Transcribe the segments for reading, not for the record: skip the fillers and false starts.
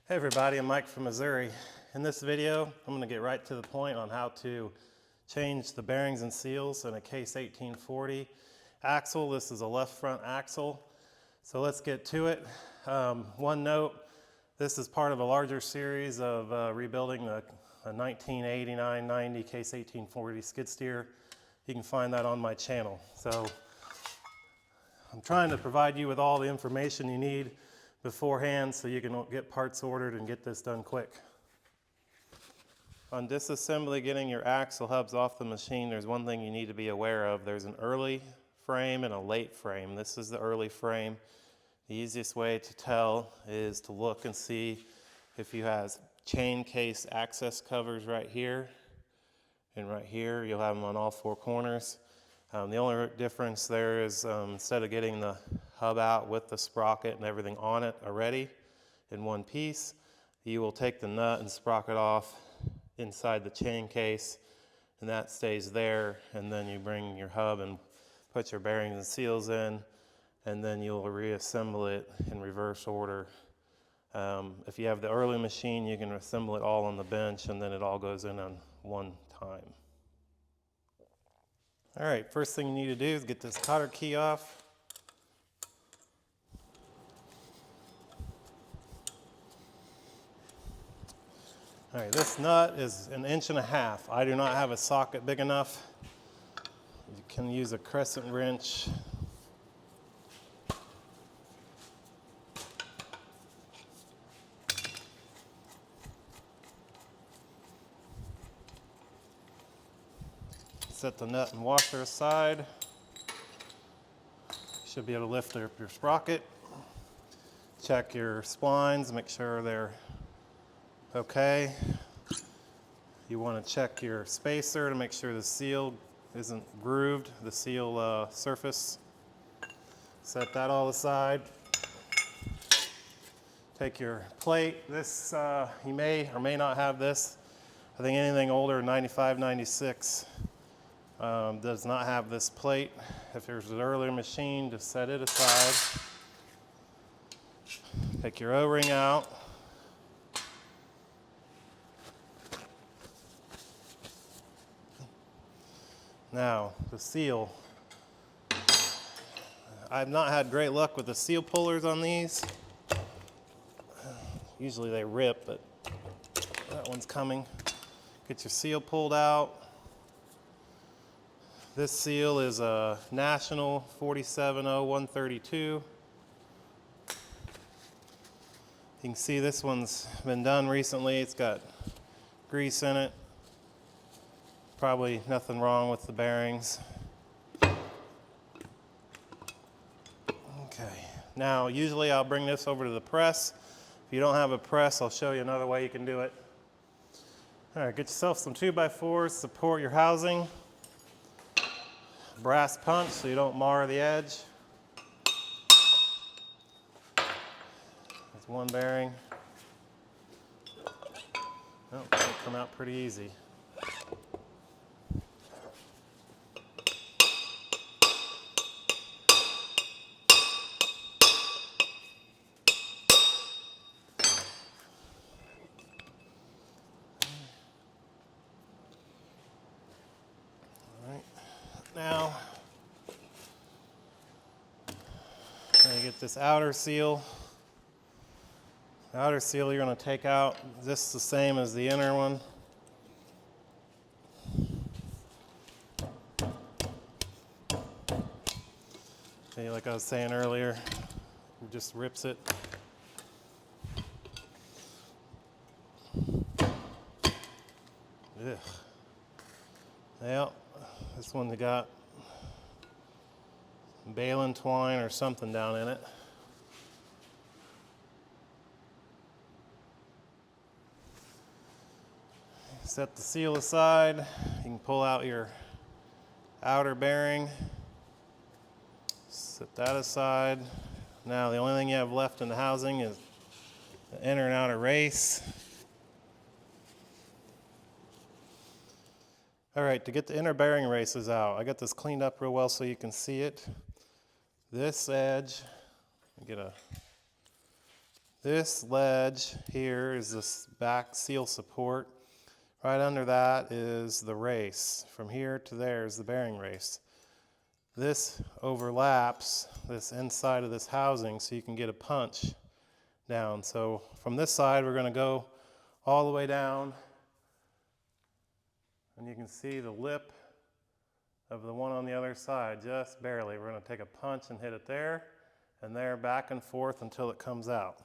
Hey everybody, I'm Mike from Missouri. In this video, I'm going to get right to the point on how to change the bearings and seals in a Case 1840 axle. This is a left front axle. So let's get to it. One note, this is part of a larger series of rebuilding a 1989-90 Case 1840 skid steer. You can find that on my channel. So I'm trying to provide you with all the information you need beforehand so you can get parts ordered and get this done quick. On disassembly, getting your axle hubs off the machine, there's one thing you need to be aware of. There's an early frame and a late frame. This is the early frame. The easiest way to tell is to look and see if you have chain case access covers right here and right here. You'll have them on all four corners. The only difference there is instead of getting the hub out with the sprocket and everything on it already in one piece, you will take the nut and sprocket off inside the chain case, and that stays there, and then you bring your hub and put your bearings and seals in, and then you'll reassemble it in reverse order. If you have the early machine, you can assemble it all on the bench, and then it all goes in on one time. All right, first thing you need to do is get this cotter key off. All right, this nut is 1.5 inches. I do not have a socket big enough. You can use a crescent wrench. Set the nut and washer aside. You should be able to lift up your sprocket. Check your splines, make sure they're okay. You want to check your spacer to make sure the seal isn't grooved, the seal surface. Set that all aside. Take your plate. This, you may or may not have this. I think anything older than 95, 96 does not have this plate. If there's an earlier machine, just set it aside. Take your O-ring out. Now, the seal. I've not had great luck with the seal pullers on these. Usually they rip, but that one's coming. Get your seal pulled out. This seal is a National 470132. You can see this one's been done recently. It's got grease in it. Probably nothing wrong with the bearings. Okay, now usually I'll bring this over to the press. If you don't have a press, I'll show you another way you can do it. All right, get yourself some 2x4s, support your housing. Brass punch so you don't mar the edge. That's one bearing. Oh, that'll come out pretty easy. Now you get this outer seal. The outer seal you're going to take out just the same as the inner one. Okay, like I was saying earlier, it just rips it. Ugh. Well, this one's got baling twine or something down in it. Set the seal aside. You can pull out your outer bearing. Set that aside. Now the only thing you have left in the housing is the inner and outer race. All right, to get the inner bearing races out, I got this cleaned up real well so you can see it. This edge, get a This ledge here is this back seal support. Right under that is the race. From here to there is the bearing race. This overlaps this inside of this housing so you can get a punch down. So from this side we're going to go all the way down, and you can see the lip of the one on the other side just barely. We're going to take a punch and hit it there and there, back and forth until it comes out.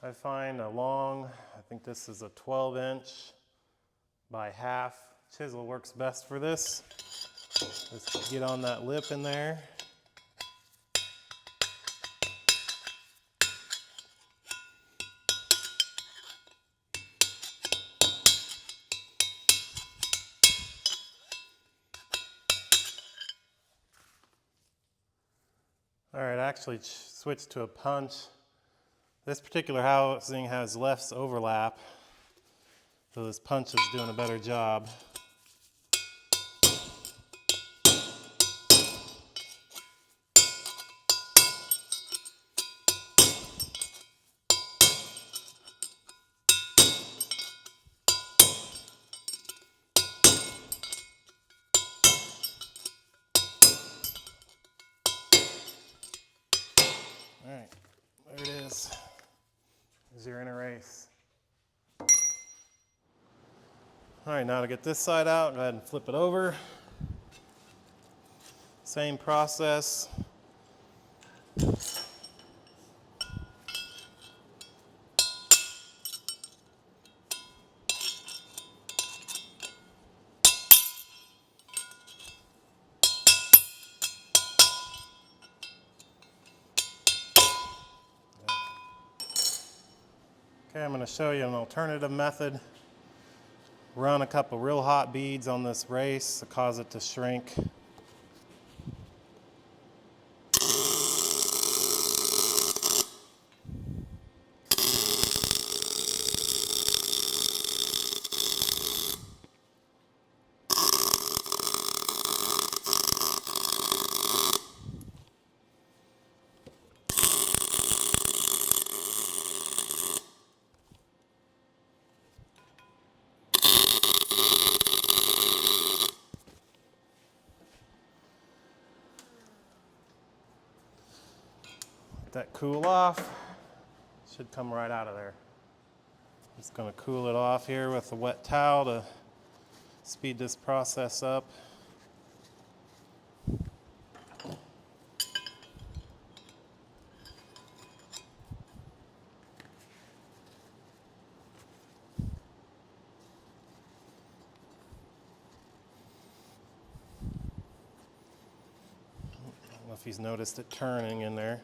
I find a long, I think this is a 12-inch by half chisel works best for this. Just get on that lip in there. All right, actually switch to a punch. This particular housing has less overlap, so this punch is doing a better job. All right, there it is. There's your inner race. All right, now to get this side out, go ahead and flip it over. Same process. Okay, I'm going to show you an alternative method. Run a couple real hot beads on this race to cause it to shrink. That cool off, should come right out of there. Just going to cool it off here with a wet towel to speed this process up. I don't know if he's noticed it turning in there.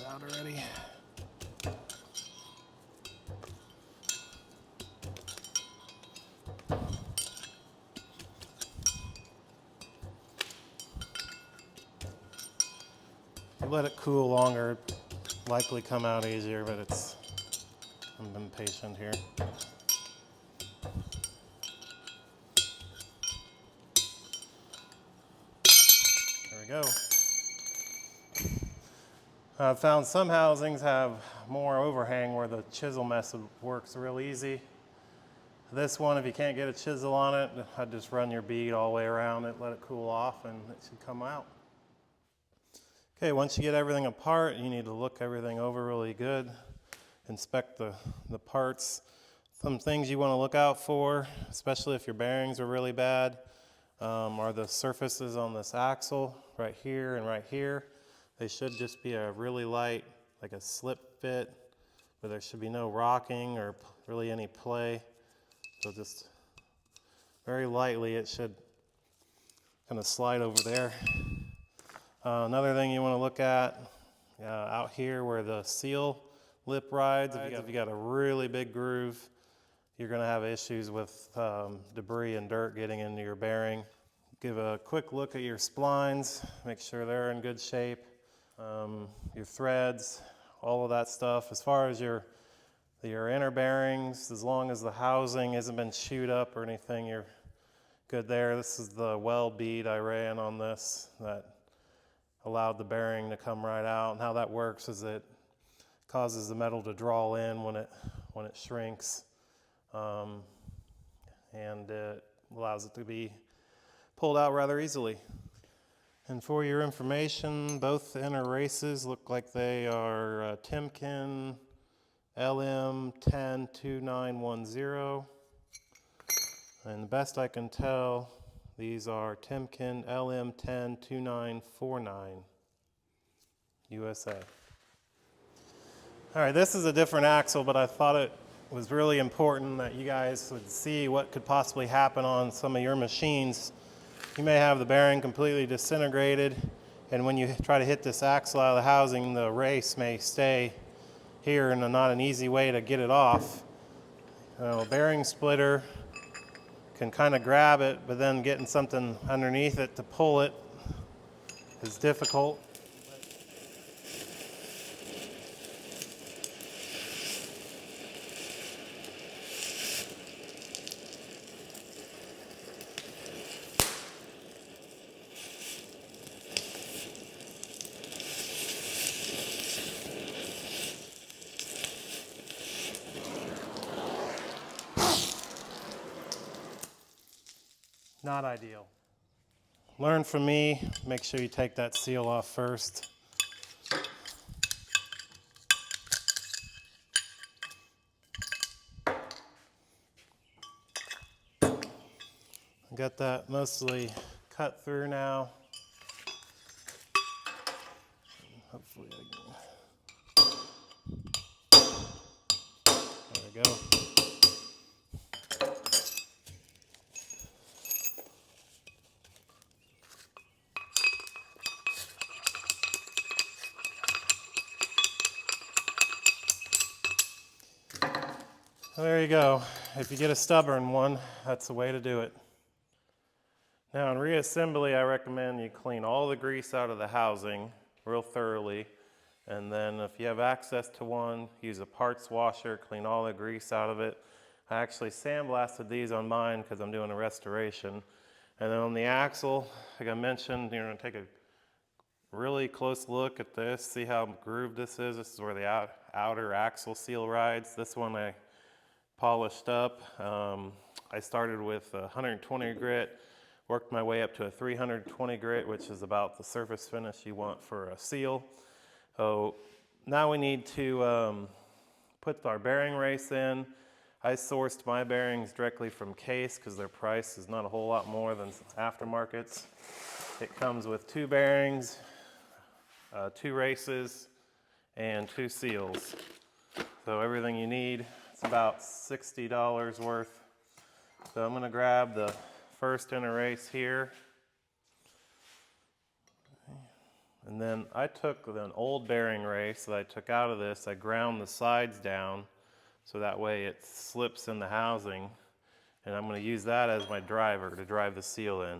Out already. You let it cool longer, likely come out easier, but I'm impatient here. There we go. I've found some housings have more overhang where the chisel method works real easy. This one, if you can't get a chisel on it, I'd just run your bead all the way around it, let it cool off, and it should come out. Okay, once you get everything apart, you need to look everything over really good, inspect the parts. Some things you want to look out for, especially if your bearings are really bad, are the surfaces on this axle right here and right here. They should just be a really light, like a slip fit, but there should be no rocking or really any play. So just very lightly, it should kind of slide over there. Another thing you want to look at out here where the seal lip rides, if you got a really big groove, you're going to have issues with debris and dirt getting into your bearing. Give a quick look at your splines, make sure they're in good shape. Your threads, all of that stuff. As far as your inner bearings, as long as the housing hasn't been chewed up or anything, you're good there. This is the Weld bead I ran on this that allowed the bearing to come right out. And how that works is it causes the metal to draw in when it shrinks, and it allows it to be pulled out rather easily. And for your information, both inner races look like they are Timken LM102910. And the best I can tell, these are Timken LM102949 USA. All right, this is a different axle, but I thought it was really important that you guys would see what could possibly happen on some of your machines. You may have the bearing completely disintegrated, and when you try to hit this axle out of the housing, the race may stay here, and not an easy way to get it off. A bearing splitter can kind of grab it, but then getting something underneath it to pull it is difficult. Not ideal. Learn from me, make sure you take that seal off first. Got that mostly cut through now. Hopefully there we go. Well, there you go. If you get a stubborn one, that's the way to do it. Now in reassembly, I recommend you clean all the grease out of the housing real thoroughly. And then if you have access to one, use a parts washer, clean all the grease out of it. I actually sandblasted these on mine because I'm doing a restoration. And then on the axle, like I mentioned, you're going to take a really close look at this, see how grooved this is. This is where the outer axle seal rides. This one I polished up. I started with 120 grit, worked my way up to a 320 grit, which is about the surface finish you want for a seal. So now we need to put our bearing race in. I sourced my bearings directly from Case because their price is not a whole lot more than aftermarkets. It comes with 2 bearings, 2 races, and 2 seals. So everything you need, it's about $60 worth. So I'm going to grab the first inner race here. And then I took an old bearing race that I took out of this, I ground the sides down so that way it slips in the housing, and I'm going to use that as my driver to drive the seal in.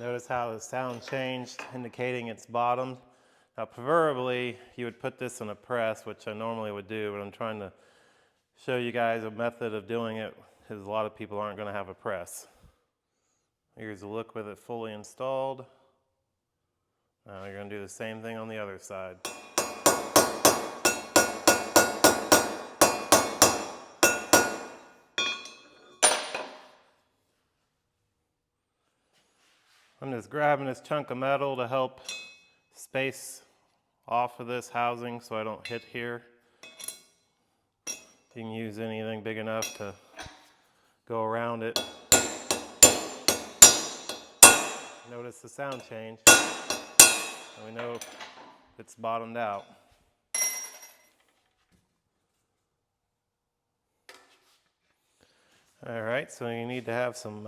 Notice how the sound changed, indicating it's bottomed. Now, preferably, you would put this in a press, which I normally would do, but I'm trying to show you guys a method of doing it because a lot of people aren't going to have a press. Here's a look with it fully installed. Now you're going to do the same thing on the other side. I'm just grabbing this chunk of metal to help space off of this housing so I don't hit here. You can use anything big enough to go around it. Notice the sound change, and we know it's bottomed out. All right, so you need to have some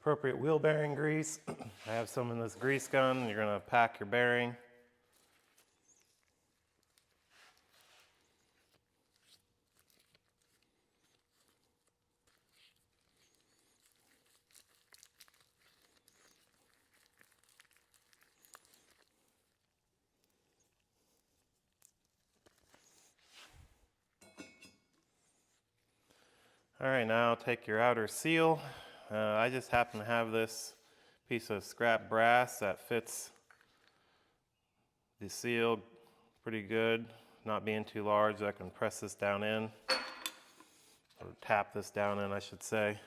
appropriate wheel bearing grease. I have some in this grease gun. You're going to pack your bearing. All right, now take your outer seal. I just happen to have this piece of scrap brass that fits the seal pretty good, not being too large. I can press this down in, or tap this down in, I should say.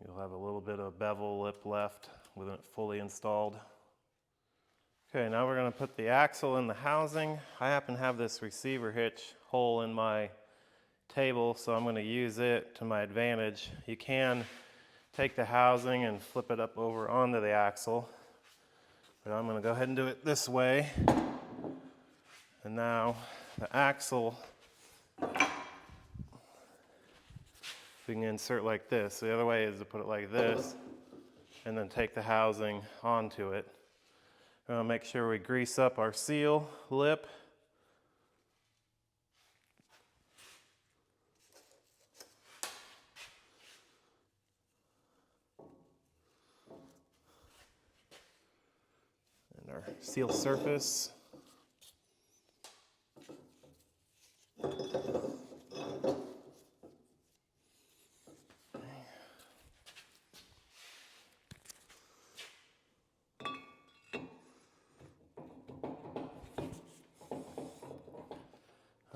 You'll have a little bit of bevel lip left with it fully installed. Okay, now we're going to put the axle in the housing. I happen to have this receiver hitch hole in my table, so I'm going to use it to my advantage. You can take the housing and flip it up over onto the axle, but I'm going to go ahead and do it this way. And now the axle, we can insert like this. The other way is to put it like this and then take the housing onto it. Make sure we grease up our seal lip. And our seal surface.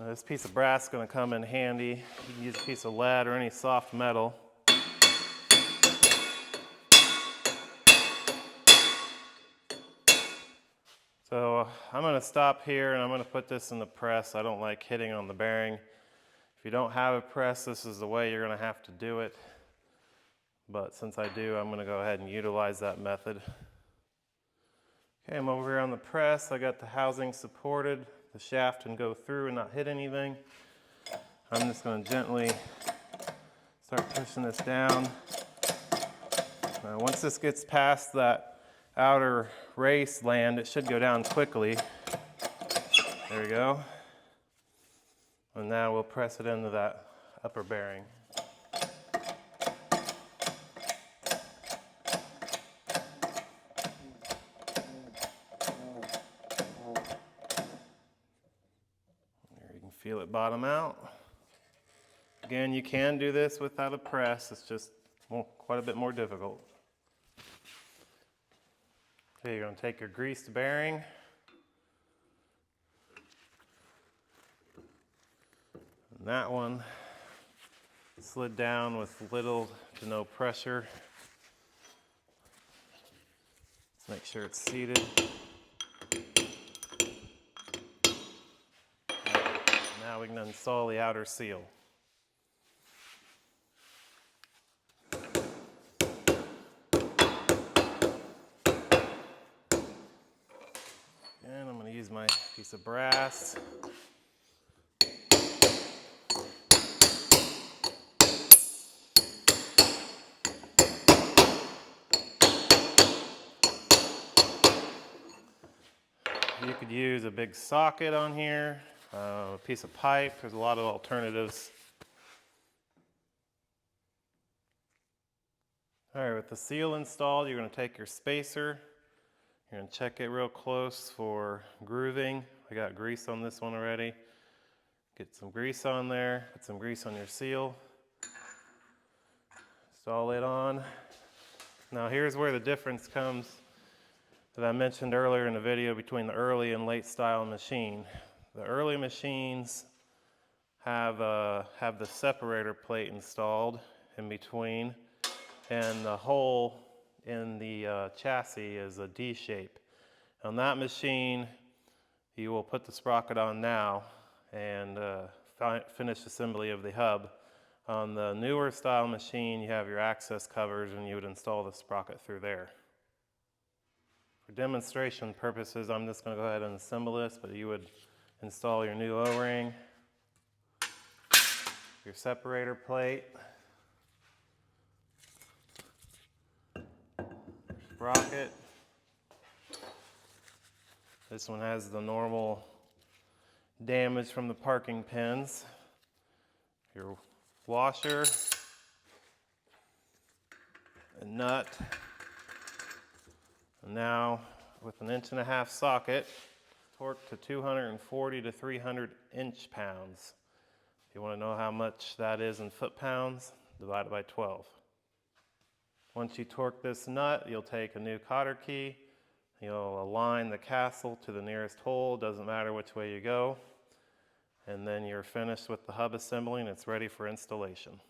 This piece of brass is going to come in handy. You can use a piece of lead or any soft metal. So I'm going to stop here and I'm going to put this in the press. I don't like hitting on the bearing. If you don't have a press, this is the way you're going to have to do it. But since I do, I'm going to go ahead and utilize that method. Okay, I'm over here on the press. I got the housing supported. The shaft can go through and not hit anything. I'm just going to gently start pushing this down. Once this gets past that outer race land, it should go down quickly. There we go. And now we'll press it into that upper bearing. Feel it bottom out. Again, you can do this without a press. It's just quite a bit more difficult. Okay, you're going to take your greased bearing. And that one slid down with little to no pressure. Let's make sure it's seated. Now we can install the outer seal. And I'm going to use my piece of brass. You could use a big socket on here. A piece of pipe. There's a lot of alternatives. All right, with the seal installed, you're going to take your spacer. You're going to check it real close for grooving. I got grease on this one already. Get some grease on there. Put some grease on your seal. Install it on. Now here's where the difference comes that I mentioned earlier in the video between the early and late style machine. The early machines have the separator plate installed in between, and the hole in the chassis is a D shape. On that machine, you will put the sprocket on now and finish assembly of the hub. On the newer style machine, you have your access covers and you would install the sprocket through there. For demonstration purposes, I'm just going to go ahead and assemble this, but you would Install your new O-ring, your separator plate, sprocket. This one has the normal damage from the parking pins. Your washer, a nut, and now with an 1.5-inch socket, torque to 240 to 300 inch-pounds. If you want to know how much that is in foot-pounds, divide it by 12. Once you torque this nut, you'll take a new cotter key. You'll align the castle to the nearest hole, doesn't matter which way you go. And then you're finished with the hub assembly and it's ready for installation.